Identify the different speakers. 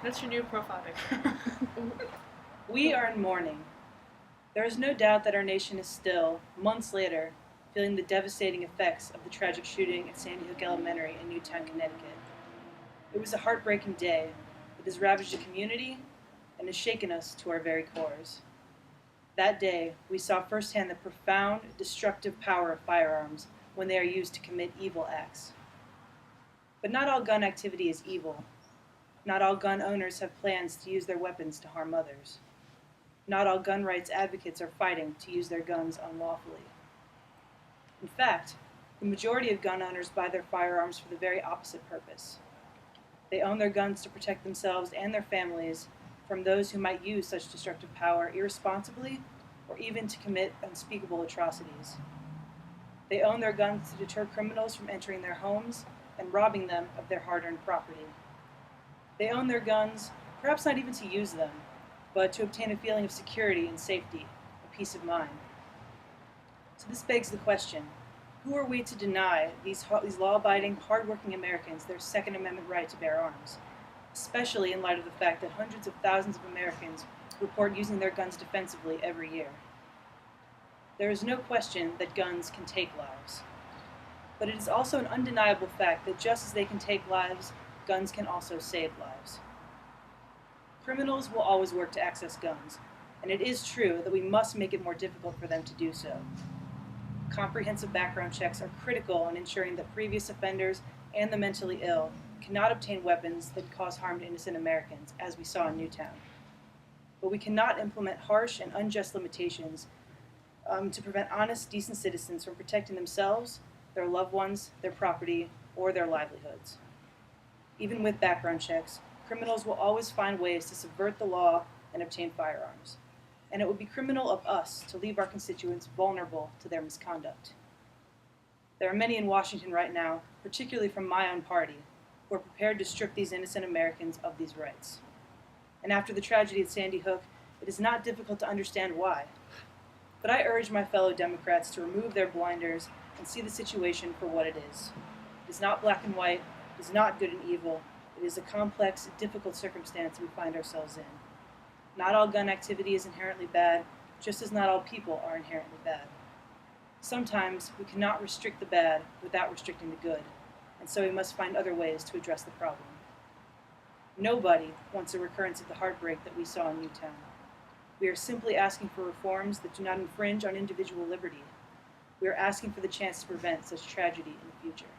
Speaker 1: That's your new profile picture.
Speaker 2: We are in mourning. There is no doubt that our nation is still, months later, feeling the devastating effects of the tragic shooting at Sandy Hook Elementary in Newtown, Connecticut. It was a heartbreaking day that has ravaged the community and has shaken us to our very cores. That day, we saw firsthand the profound, destructive power of firearms when they are used to commit evil acts. But not all gun activity is evil. Not all gun owners have plans to use their weapons to harm others. Not all gun rights advocates are fighting to use their guns unlawfully. In fact, the majority of gun owners buy their firearms for the very opposite purpose. They own their guns to protect themselves and their families from those who might use such destructive power irresponsibly or even to commit unspeakable atrocities. They own their guns to deter criminals from entering their homes and robbing them of their hard-earned property. They own their guns, perhaps not even to use them, but to obtain a feeling of security and safety, a peace of mind. So this begs the question, who are we to deny these law-abiding, hard-working Americans their Second Amendment right to bear arms, especially in light of the fact that hundreds of thousands of Americans report using their guns defensively every year? There is no question that guns can take lives. But it is also an undeniable fact that just as they can take lives, guns can also save lives. Criminals will always work to access guns, and it is true that we must make it more difficult for them to do so. Comprehensive background checks are critical in ensuring that previous offenders and the mentally ill cannot obtain weapons that cause harm to innocent Americans, as we saw in Newtown. But we cannot implement harsh and unjust limitations to prevent honest, decent citizens from protecting themselves, their loved ones, their property, or their livelihoods. Even with background checks, criminals will always find ways to subvert the law and obtain firearms. And it would be criminal of us to leave our constituents vulnerable to their misconduct. There are many in Washington right now, particularly from my own party, who are prepared to strip these innocent Americans of these rights. And after the tragedy at Sandy Hook, it is not difficult to understand why. But I urge my fellow Democrats to remove their blinders and see the situation for what it is. It is not black and white, it is not good and evil, it is a complex, difficult circumstance we find ourselves in. Not all gun activity is inherently bad, just as not all people are inherently bad. Sometimes we cannot restrict the bad without restricting the good, and so we must find other ways to address the problem. Nobody wants a recurrence of the heartbreak that we saw in Newtown. We are simply asking for reforms that do not infringe on individual liberty. We are asking for the chance to prevent such tragedy in the future.